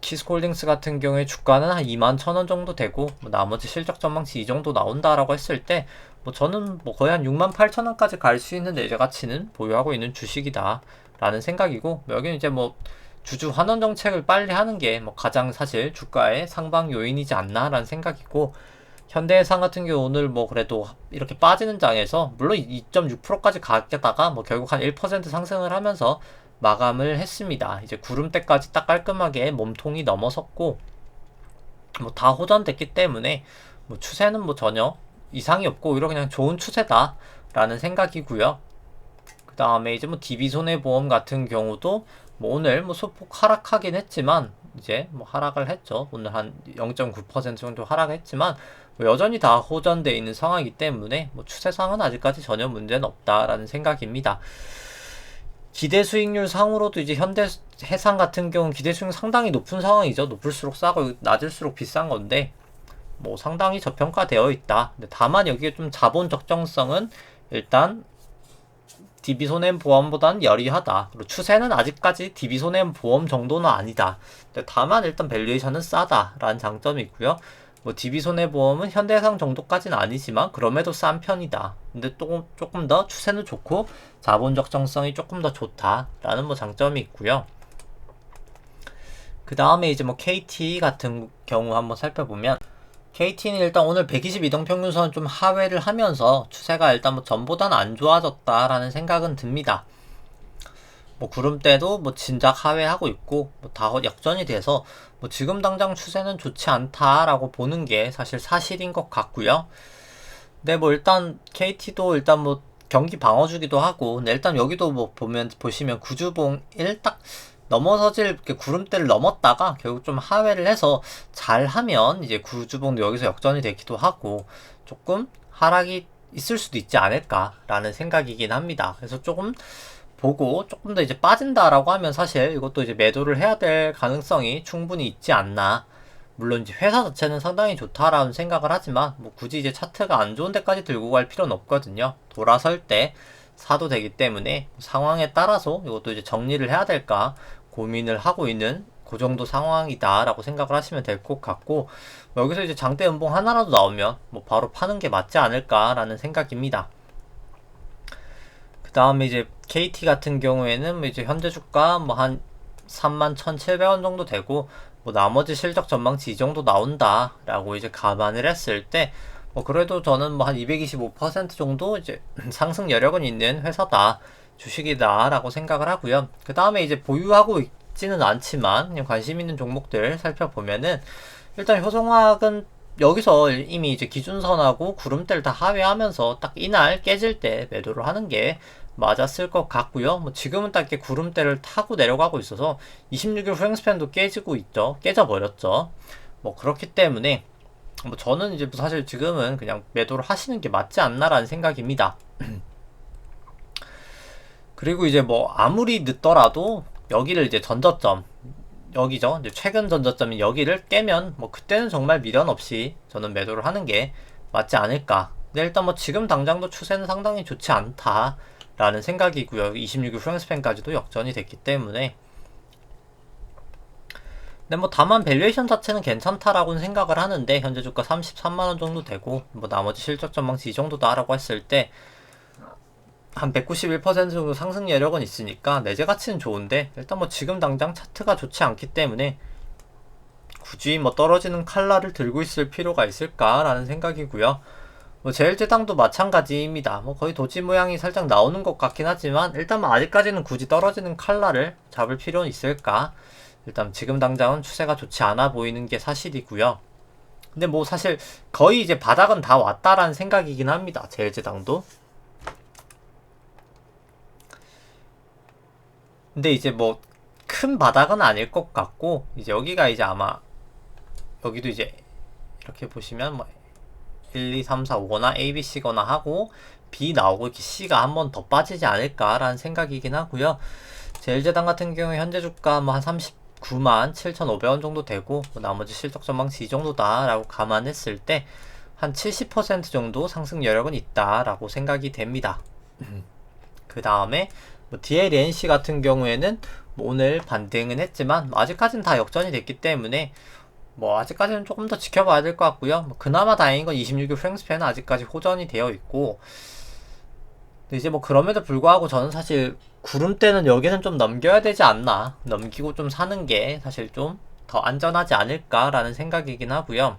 Speaker 1: 키스콜딩스 같은 경우에 주가는 한 21,000원 정도 되고, 뭐 나머지 실적 전망치 이 정도 나온다라고 했을 때, 뭐 저는 뭐 거의 한 68,000원까지 갈 수 있는 내재 가치는 보유하고 있는 주식이다 라는 생각이고, 여기는 이제 뭐 주주 환원 정책을 빨리 하는 게 뭐 가장 사실 주가의 상방 요인이지 않나라는 생각이고, 현대해상 같은 경우 오늘 뭐 그래도 이렇게 빠지는 장에서 물론 2.6%까지 갔다가 뭐 결국 한 1% 상승을 하면서 마감을 했습니다. 이제 구름대까지 딱 깔끔하게 몸통이 넘어섰고, 뭐 다 호전됐기 때문에 뭐 추세는 뭐 전혀 이상이 없고 오히려 그냥 좋은 추세다 라는 생각이고요. 그 다음에 이제 뭐 DB손해보험 같은 경우도 뭐 오늘 뭐 소폭 하락하긴 했지만, 이제 뭐 하락을 했죠. 오늘 한 0.9% 정도 하락했지만 뭐 여전히 다 호전되어 있는 상황이기 때문에 뭐 추세상은 아직까지 전혀 문제는 없다라는 생각입니다. 기대 수익률 상으로도 이제 현대해상 같은 경우는 기대 수익률 상당히 높은 상황이죠. 높을수록 싸고 낮을수록 비싼 건데 뭐 상당히 저평가되어 있다. 근데 다만 여기에 좀 자본 적정성은 일단 DB손해보험보다는 여리하다. 그리고 추세는 아직까지 DB손해보험 정도는 아니다. 근데 다만 일단 밸류에이션은 싸다라는 장점이 있고요. 뭐 DB손해보험은 현대해상 정도까지는 아니지만 그럼에도 싼 편이다. 근데 또 조금 더 추세는 좋고 자본 적정성이 조금 더 좋다라는 뭐 장점이 있고요. 그 다음에 이제 뭐 KT 같은 경우 한번 살펴보면, KT는 일단 오늘 120 이동평균선 좀 하회를 하면서 추세가 일단 뭐 전보다는 안 좋아졌다라는 생각은 듭니다. 뭐 구름대도 뭐 진작 하회하고 있고 뭐 다 역전이 돼서 뭐 지금 당장 추세는 좋지 않다라고 보는 게 사실 사실인 것 같고요. 근데 뭐 일단 KT도 일단 뭐 경기 방어주기도 하고, 근데 일단 여기도 뭐 보시면 구주봉 1 딱 넘어서질 구름대를 넘었다가 결국 좀 하회를 해서 잘하면 이제 구주봉도 여기서 역전이 되기도 하고 조금 하락이 있을 수도 있지 않을까라는 생각이긴 합니다. 그래서 조금 보고 조금 더 이제 빠진다라고 하면 사실 이것도 이제 매도를 해야 될 가능성이 충분히 있지 않나. 물론 이제 회사 자체는 상당히 좋다라는 생각을 하지만 뭐 굳이 이제 차트가 안 좋은 데까지 들고 갈 필요는 없거든요. 돌아설 때 사도 되기 때문에 상황에 따라서 이것도 이제 정리를 해야 될까 고민을 하고 있는 그 정도 상황이다라고 생각을 하시면 될 것 같고, 여기서 이제 장대 연봉 하나라도 나오면 뭐 바로 파는 게 맞지 않을까라는 생각입니다. 그 다음에 이제 KT 같은 경우에는 뭐 이제 현재 주가 뭐 한 31,700원 정도 되고 뭐 나머지 실적 전망치 이 정도 나온다라고 이제 감안을 했을 때 뭐 그래도 저는 뭐 한 225% 정도 이제 상승 여력은 있는 회사다, 주식이다라고 생각을 하고요. 그 다음에 이제 보유하고 있지는 않지만 그냥 관심 있는 종목들 살펴보면은, 일단 효성화학은 여기서 이미 이제 기준선하고 구름대를 다 하회하면서 딱 이날 깨질 때 매도를 하는 게 맞았을 것 같고요. 뭐 지금은 딱 이렇게 구름대를 타고 내려가고 있어서 26일 후행 스팬도 깨지고 있죠. 깨져 버렸죠. 뭐 그렇기 때문에 뭐 저는 이제 사실 지금은 그냥 매도를 하시는 게 맞지 않나라는 생각입니다. 그리고 이제 뭐 아무리 늦더라도 여기를 이제 전저점, 여기죠. 이제 최근 전저점인 여기를 깨면 뭐 그때는 정말 미련 없이 저는 매도를 하는 게 맞지 않을까. 근데 일단 뭐 지금 당장도 추세는 상당히 좋지 않다라는 생각이고요. 26일 후행스팬까지도 역전이 됐기 때문에. 근데 뭐 다만 밸류에이션 자체는 괜찮다라고는 생각을 하는데, 현재 주가 33만원 정도 되고 뭐 나머지 실적 전망치 이 정도다라고 했을 때 한 191% 정도 상승 여력은 있으니까 내재 가치는 좋은데, 일단 뭐 지금 당장 차트가 좋지 않기 때문에 굳이 뭐 떨어지는 칼라를 들고 있을 필요가 있을까라는 생각이고요. 뭐 제일제당도 마찬가지입니다. 뭐 거의 도지 모양이 살짝 나오는 것 같긴 하지만, 일단 뭐 아직까지는 굳이 떨어지는 칼라를 잡을 필요는 있을까? 일단 지금 당장은 추세가 좋지 않아 보이는 게 사실이고요. 근데 뭐 사실 거의 이제 바닥은 다 왔다라는 생각이긴 합니다. 제일제당도. 근데 이제 뭐 큰 바닥은 아닐 것 같고, 이제 여기가 이제 아마 여기도 이제 이렇게 보시면 뭐 1, 2, 3, 4, 5거나 A, B, C거나 하고 B 나오고 이렇게 C가 한 번 더 빠지지 않을까라는 생각이긴 하고요. 제일제당 같은 경우에 현재 주가 뭐 한 39만 7,500원 정도 되고 뭐 나머지 실적 전망치 이 정도다라고 감안했을 때 한 70% 정도 상승 여력은 있다라고 생각이 됩니다. 그 다음에 뭐 DLNC 같은 경우에는 뭐 오늘 반등은 했지만 뭐 아직까지는 다 역전이 됐기 때문에 뭐 아직까지는 조금 더 지켜봐야 될 것 같고요. 뭐 그나마 다행인 건 26일 프랭스팬은 아직까지 호전이 되어 있고, 근데 이제 뭐 그럼에도 불구하고 저는 사실 구름대는 여기는 좀 넘겨야 되지 않나, 넘기고 좀 사는 게 사실 좀 더 안전하지 않을까라는 생각이긴 하고요.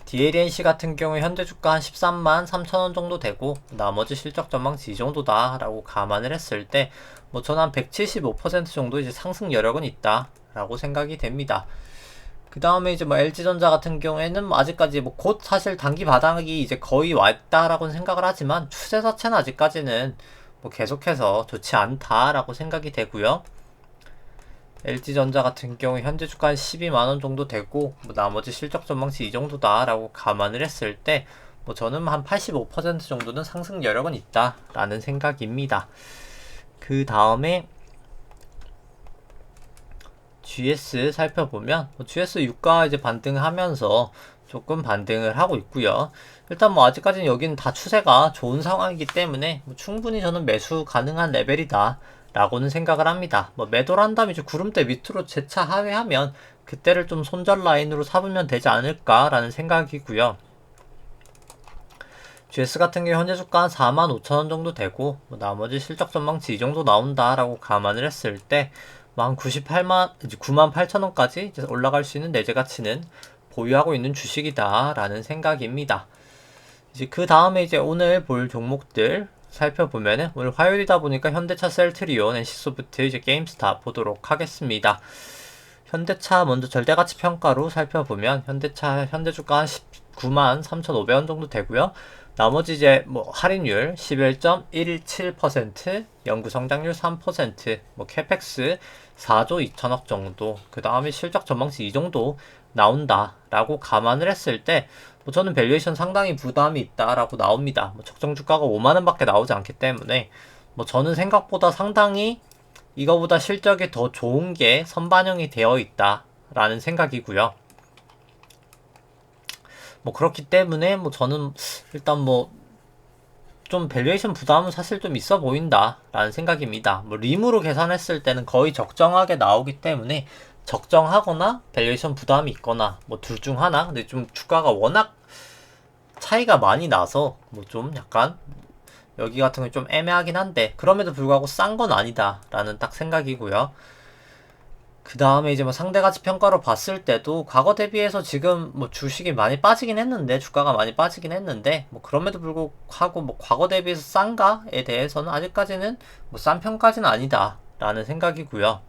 Speaker 1: DLNC 같은 경우에 현재 주가 한 13만 3천원 정도 되고 나머지 실적 전망치 이 정도다 라고 감안을 했을 때 뭐 저는 한 175% 정도 이제 상승 여력은 있다 라고 생각이 됩니다. 그 다음에 이제 뭐 LG전자 같은 경우에는 뭐 아직까지 뭐 곧 사실 단기 바닥이 이제 거의 왔다라고 생각을 하지만 추세 자체는 아직까지는 뭐 계속해서 좋지 않다라고 생각이 되고요. LG전자 같은 경우 현재 주가 한 12만원 정도 되고 뭐 나머지 실적 전망치 이 정도다 라고 감안을 했을 때 뭐 저는 한 85% 정도는 상승 여력은 있다 라는 생각입니다. 그 다음에 GS 살펴보면 뭐 GS 유가 이제 반등하면서 조금 반등을 하고 있고요. 일단 뭐 아직까지는 여기는 다 추세가 좋은 상황이기 때문에 뭐 충분히 저는 매수 가능한 레벨이다 라고는 생각을 합니다. 뭐 매도를 한 다음에 이제 구름대 밑으로 재차 하회하면 그때를 좀 손절 라인으로 삼으면 되지 않을까 라는 생각이고요. GS 같은 경우 현재 주가 한 45,000원 정도 되고 뭐 나머지 실적 전망치 이 정도 나온다 라고 감안을 했을 때 뭐 한 98만, 이제 98,000원까지 이제 올라갈 수 있는 내재 가치는 보유하고 있는 주식이다 라는 생각입니다. 이제 그 다음에 이제 오늘 볼 종목들 살펴보면은 오늘 화요일이다 보니까 현대차, 셀트리온, NC소프트, 이제 게임스타 보도록 하겠습니다. 현대차 먼저 절대가치 평가로 살펴보면 현대차 현재 주가 한 19만 3,500원 정도 되고요. 나머지 이제 뭐 할인율 11.17%, 연구 성장률 3%, 뭐 캐펙스 4조 2천억 정도, 그 다음에 실적 전망치 이 정도 나온다라고 감안을 했을 때 뭐 저는 밸류에이션 상당히 부담이 있다라고 나옵니다. 뭐 적정 주가가 5만원밖에 나오지 않기 때문에 뭐 저는 생각보다 상당히 이거보다 실적이 더 좋은 게 선반영이 되어 있다라는 생각이고요. 뭐 그렇기 때문에 뭐 저는 일단 뭐 좀 밸류에이션 부담은 사실 좀 있어 보인다 라는 생각입니다. 뭐 림으로 계산했을 때는 거의 적정하게 나오기 때문에 적정하거나 밸류에이션 부담이 있거나 뭐 둘 중 하나. 근데 좀 주가가 워낙 차이가 많이 나서 뭐 좀 약간 여기 같은 게 좀 애매하긴 한데, 그럼에도 불구하고 싼 건 아니다 라는 딱 생각이고요. 그 다음에 이제 뭐 상대가치 평가로 봤을 때도 과거 대비해서 지금 뭐 주식이 많이 빠지긴 했는데, 주가가 많이 빠지긴 했는데, 뭐 그럼에도 불구하고 뭐 과거 대비해서 싼가에 대해서는 아직까지는 뭐 싼 편까지는 아니다 라는 생각이고요.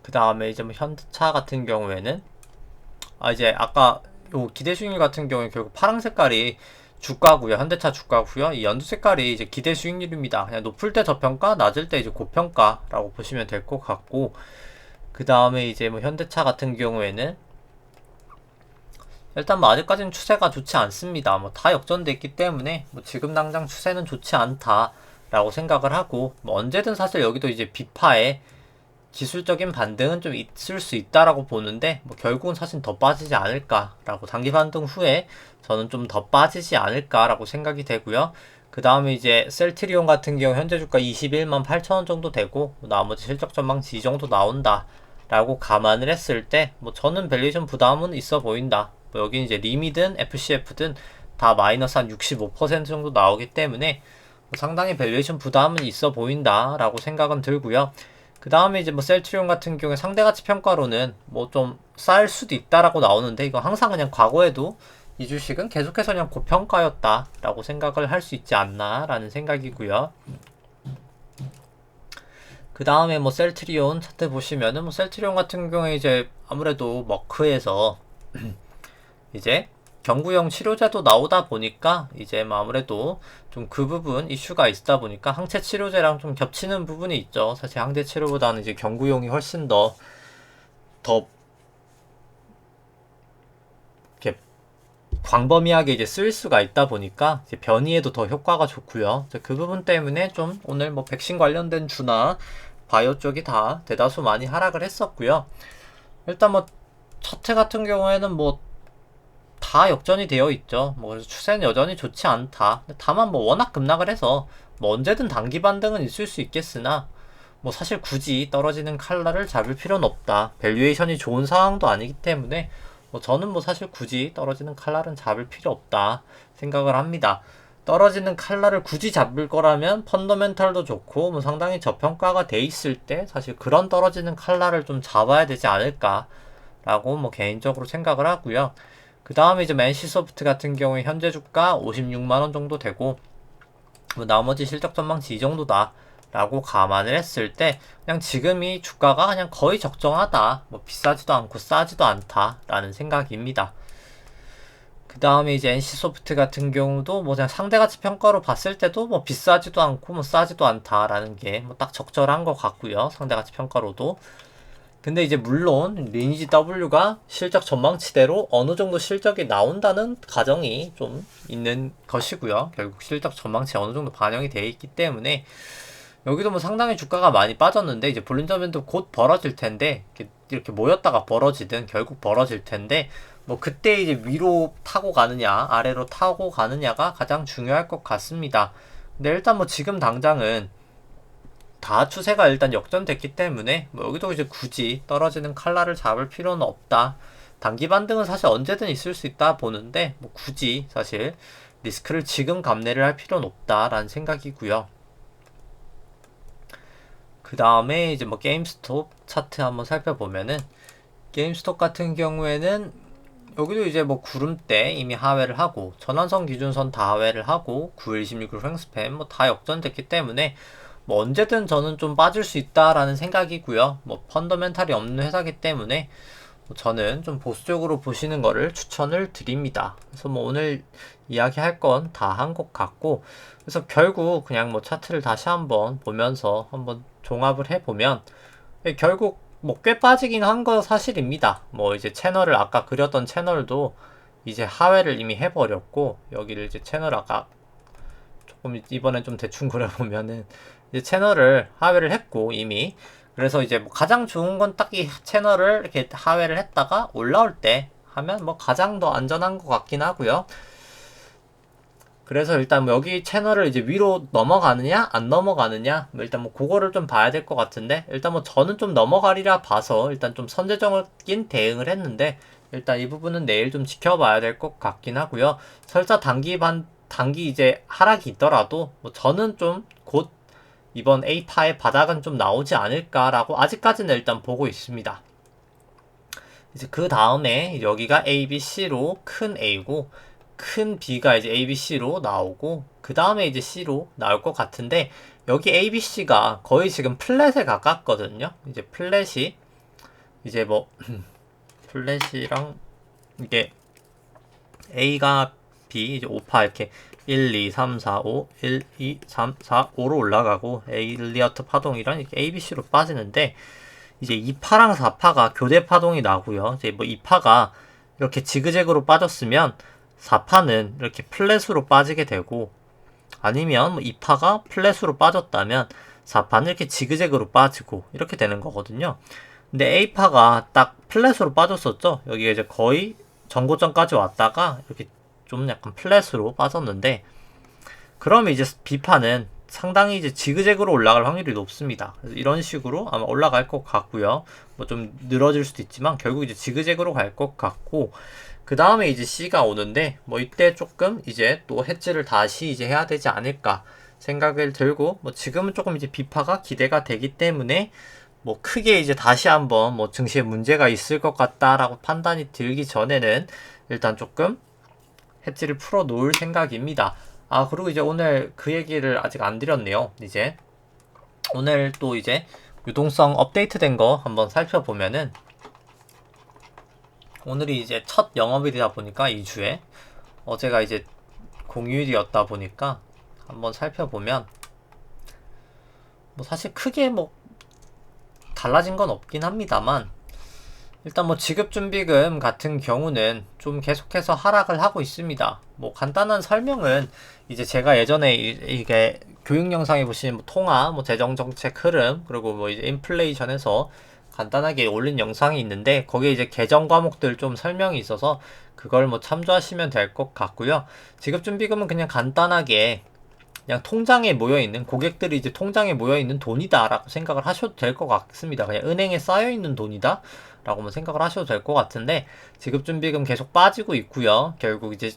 Speaker 1: 그 다음에 이제 뭐 현대차 같은 경우에는 이제 아까 요 기대 수익률 같은 경우에 결국 파란 색깔이 주가고요. 현대차 주가고요. 이 연두 색깔이 이제 기대 수익률입니다. 그냥 높을 때 저평가, 낮을 때 이제 고평가라고 보시면 될 것 같고, 그 다음에 이제 뭐 현대차 같은 경우에는 일단 뭐 아직까지는 추세가 좋지 않습니다. 뭐 다 역전됐기 때문에 뭐 지금 당장 추세는 좋지 않다라고 생각을 하고, 뭐 언제든 사실 여기도 이제 비파에 기술적인 반등은 좀 있을 수 있다라고 보는데, 뭐 결국은 사실 더 빠지지 않을까라고, 단기 반등 후에 저는 좀 더 빠지지 않을까라고 생각이 되고요. 그 다음에 이제 셀트리온 같은 경우 현재 주가 21만 8천원 정도 되고, 뭐 나머지 실적 전망치 이 정도 나온다라고 감안을 했을 때, 뭐 저는 밸류에이션 부담은 있어 보인다. 뭐 여기 이제 리미든 FCF든 다 마이너스 한 65% 정도 나오기 때문에 뭐 상당히 밸류에이션 부담은 있어 보인다라고 생각은 들고요. 그 다음에 이제 뭐 셀트리온 같은 경우에 상대가치 평가로는 뭐 좀 쌀 수도 있다라고 나오는데, 이거 항상 그냥 과거에도 이 주식은 계속해서 그냥 고평가였다라고 생각을 할 수 있지 않나라는 생각이고요. 그 다음에 뭐 셀트리온 차트 보시면은, 뭐 셀트리온 같은 경우에 이제 아무래도 머크에서 이제 경구용 치료제도 나오다 보니까 이제 뭐 아무래도 좀 그 부분 이슈가 있다 보니까 항체 치료제랑 좀 겹치는 부분이 있죠. 사실 항체 치료보다는 이제 경구용이 훨씬 더 이렇게 광범위하게 이제 쓸 수가 있다 보니까 이제 변이에도 더 효과가 좋고요. 그 부분 때문에 좀 오늘 뭐 백신 관련된 주나 바이오 쪽이 다 대다수 많이 하락을 했었고요. 일단 뭐 차트 같은 경우에는 뭐 다 역전이 되어 있죠. 뭐 그래서 추세는 여전히 좋지 않다. 다만 뭐 워낙 급락을 해서 뭐 언제든 단기 반등은 있을 수 있겠으나, 뭐 사실 굳이 떨어지는 칼날을 잡을 필요는 없다. 밸류에이션이 좋은 상황도 아니기 때문에 뭐 저는 뭐 사실 굳이 떨어지는 칼날은 잡을 필요 없다 생각을 합니다. 떨어지는 칼날을 굳이 잡을 거라면 펀더멘탈도 좋고 뭐 상당히 저평가가 돼 있을 때 사실 그런 떨어지는 칼날을 좀 잡아야 되지 않을까 라고 뭐 개인적으로 생각을 하고요. 그 다음에 이제 NC소프트 같은 경우에 현재 주가 56만원 정도 되고, 뭐 나머지 실적 전망치 이 정도다 라고 감안을 했을 때 그냥 지금이 주가가 그냥 거의 적정하다, 뭐 비싸지도 않고 싸지도 않다 라는 생각입니다. 그 다음에 이제 NC소프트 같은 경우도 뭐 그냥 상대가치 평가로 봤을 때도 뭐 비싸지도 않고 뭐 싸지도 않다 라는 게 뭐 딱 적절한 것 같고요, 상대가치 평가로도. 근데 이제 물론 리니지 W가 실적 전망치대로 어느 정도 실적이 나온다는 가정이 좀 있는 것이고요. 결국 실적 전망치에 어느 정도 반영이 되어 있기 때문에 여기도 뭐 상당히 주가가 많이 빠졌는데, 이제 볼린저밴도 곧 벌어질 텐데, 이렇게 모였다가 벌어지든 결국 벌어질 텐데, 뭐 그때 이제 위로 타고 가느냐 아래로 타고 가느냐가 가장 중요할 것 같습니다. 근데 일단 뭐 지금 당장은 다 추세가 일단 역전됐기 때문에 뭐 여기도 이제 굳이 떨어지는 칼날을 잡을 필요는 없다. 단기 반등은 사실 언제든 있을 수 있다 보는데 뭐 굳이 사실 리스크를 지금 감내를 할 필요는 없다라는 생각이고요. 그 다음에 이제 뭐 게임스톱 차트 한번 살펴보면은, 게임스톱 같은 경우에는 여기도 이제 뭐 구름대 이미 하회를 하고 전환선 기준선 다 하회를 하고 9일 26일 횡스팬 뭐 다 역전됐기 때문에 뭐 언제든 저는 좀 빠질 수 있다라는 생각이고요. 뭐 펀더멘탈이 없는 회사기 때문에 뭐 저는 좀 보수적으로 보시는 거를 추천을 드립니다. 그래서 뭐 오늘 이야기할 건 다 한 것 같고, 그래서 결국 그냥 뭐 차트를 다시 한번 보면서 한번 종합을 해보면 결국 뭐 꽤 빠지긴 한 거 사실입니다. 뭐 이제 채널을 아까 그렸던 채널도 이제 하회를 이미 해버렸고, 여기를 이제 채널 아까 조금 이번엔 좀 대충 그려보면은 이제 채널을 하회를 했고 이미, 그래서 이제 뭐 가장 좋은 건 딱 이 채널을 이렇게 하회를 했다가 올라올 때 하면 뭐 가장 더 안전한 것 같긴 하고요. 그래서 일단 뭐 여기 채널을 이제 위로 넘어가느냐 안 넘어가느냐 뭐 일단 뭐 그거를 좀 봐야 될 것 같은데, 일단 뭐 저는 좀 넘어가리라 봐서 일단 좀 선제적인 대응을 했는데, 일단 이 부분은 내일 좀 지켜봐야 될 것 같긴 하고요. 설사 단기 이제 하락이 있더라도 뭐 저는 좀 곧 이번 A파의 바닥은 좀 나오지 않을까라고 아직까지는 일단 보고 있습니다. 이제 그 다음에 여기가 A, B, C로 큰 A고 큰 B가 이제 A, B, C로 나오고 그 다음에 이제 C로 나올 것 같은데, 여기 A, B, C가 거의 지금 플랫에 가깝거든요. 이제 플랫이 이제 뭐 플랫이랑 이게 A가 B 이제 5파 이렇게 1, 2, 3, 4, 5 1, 2, 3, 4, 5로 올라가고 에일리어트 파동이랑 이렇게 A, B, C로 빠지는데, 이제 2파랑 4파가 교대 파동이 나고요. 이제 뭐 2파가 이렇게 지그재그로 빠졌으면 4파는 이렇게 플랫으로 빠지게 되고, 아니면 뭐 2파가 플랫으로 빠졌다면 4파는 이렇게 지그재그로 빠지고 이렇게 되는 거거든요. 근데 A파가 딱 플랫으로 빠졌었죠. 여기가 이제 거의 전고점까지 왔다가 이렇게 좀 약간 플랫으로 빠졌는데, 그러면 이제 B파는 상당히 이제 지그재그로 올라갈 확률이 높습니다. 그래서 이런 식으로 아마 올라갈 것 같고요. 뭐 좀 늘어질 수도 있지만 결국 이제 지그재그로 갈 것 같고, 그 다음에 이제 C가 오는데, 뭐 이때 조금 이제 또 해지를 다시 이제 해야 되지 않을까 생각을 들고, 뭐 지금은 조금 이제 B파가 기대가 되기 때문에 뭐 크게 이제 다시 한번 뭐 증시에 문제가 있을 것 같다라고 판단이 들기 전에는 일단 조금 해지를 풀어 놓을 생각입니다. 아, 그리고 이제 오늘 그 얘기를 아직 안 드렸네요. 이제 오늘 또 이제 유동성 업데이트 된 거 한번 살펴보면은, 오늘이 이제 첫 영업일이다 보니까 2주에 어제가 이제 공휴일이었다 보니까 한번 살펴보면 뭐 사실 크게 뭐 달라진 건 없긴 합니다만, 일단 뭐 지급준비금 같은 경우는 좀 계속해서 하락을 하고 있습니다. 뭐 간단한 설명은 이제 제가 예전에 이게 교육 영상에 보시면 뭐 통화, 뭐 재정정책 흐름, 그리고 뭐 이제 인플레이션에서 간단하게 올린 영상이 있는데, 거기에 이제 계정 과목들 좀 설명이 있어서 그걸 뭐 참조하시면 될 것 같고요. 지급준비금은 그냥 간단하게 그냥 통장에 모여있는, 고객들이 이제 통장에 모여있는 돈이다 라고 생각을 하셔도 될 것 같습니다. 그냥 은행에 쌓여있는 돈이다 라고만 생각을 하셔도 될 것 같은데, 지급준비금 계속 빠지고 있고요. 결국 이제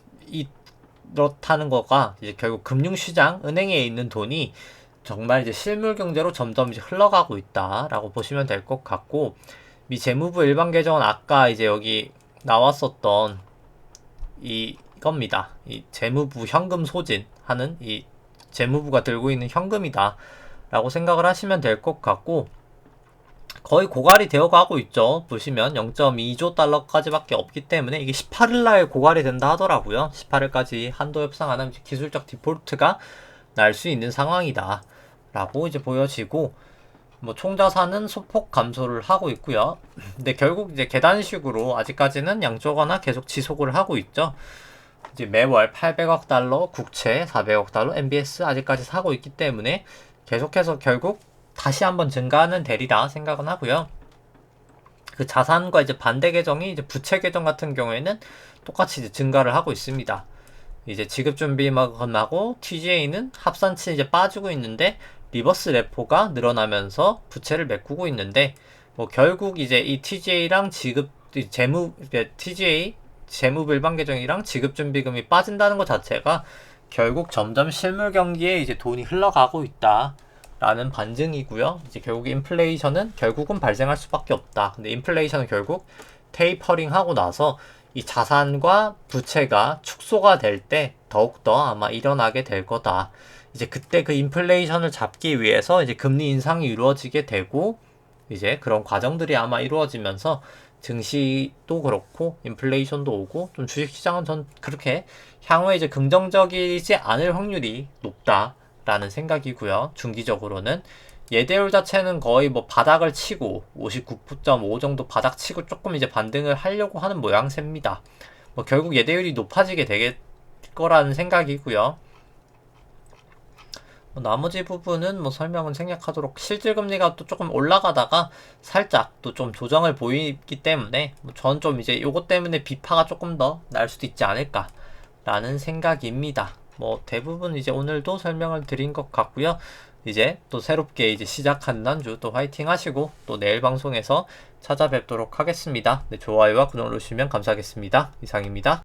Speaker 1: 이렇다는 거가 이제 결국 금융시장, 은행에 있는 돈이 정말 이제 실물 경제로 점점 이제 흘러가고 있다라고 보시면 될 것 같고, 미 재무부 일반 계정은 아까 이제 여기 나왔었던 이겁니다. 이 재무부 현금 소진하는, 이 재무부가 들고 있는 현금이다 라고 생각을 하시면 될 것 같고, 거의 고갈이 되어 가고 있죠. 보시면 0.2조 달러까지 밖에 없기 때문에 이게 18일날 고갈이 된다 하더라고요. 18일까지 한도 협상 안 하면 기술적 디폴트가 날 수 있는 상황이다 라고 이제 보여지고, 뭐 총자산은 소폭 감소를 하고 있고요. 근데 결국 이제 계단식으로 아직까지는 양적 완화 계속 지속을 하고 있죠. 이제 매월 800억 달러 국채, 400억 달러 MBS 아직까지 사고 있기 때문에 계속해서 결국 다시 한번 증가하는 대리다 생각은 하고요. 그 자산과 이제 반대 계정이 이제 부채 계정 같은 경우에는 똑같이 이제 증가를 하고 있습니다. 이제 지급준비금하고 TGA는 합산치 이제 빠지고 있는데, 리버스 레포가 늘어나면서 부채를 메꾸고 있는데, 뭐 결국 이제 이 TGA랑 TGA 재무 일반 계정이랑 지급준비금이 빠진다는 것 자체가 결국 점점 실물 경기에 이제 돈이 흘러가고 있다 라는 반증이고요. 이제 결국 인플레이션은 결국은 발생할 수밖에 없다. 근데 인플레이션은 결국 테이퍼링 하고 나서 이 자산과 부채가 축소가 될 때 더욱더 아마 일어나게 될 거다. 이제 그때 그 인플레이션을 잡기 위해서 이제 금리 인상이 이루어지게 되고, 이제 그런 과정들이 아마 이루어지면서 증시도 그렇고 인플레이션도 오고, 좀 주식시장은 전 그렇게 향후에 이제 긍정적이지 않을 확률이 높다라는 생각이고요. 중기적으로는 예대율 자체는 거의 뭐 바닥을 치고 59.5 정도 바닥 치고 조금 이제 반등을 하려고 하는 모양새입니다. 뭐 결국 예대율이 높아지게 될 거라는 생각이고요. 뭐 나머지 부분은 뭐 설명은 생략하도록, 실질금리가 또 조금 올라가다가 살짝 또 좀 조정을 보이기 때문에 뭐 전 좀 이제 요것 때문에 비파가 조금 더 날 수도 있지 않을까 라는 생각입니다. 뭐 대부분 이제 오늘도 설명을 드린 것 같고요. 이제 또 새롭게 이제 시작한 한 주 또 화이팅 하시고, 또 내일 방송에서 찾아뵙도록 하겠습니다. 네, 좋아요와 구독 누르시면 감사하겠습니다. 이상입니다.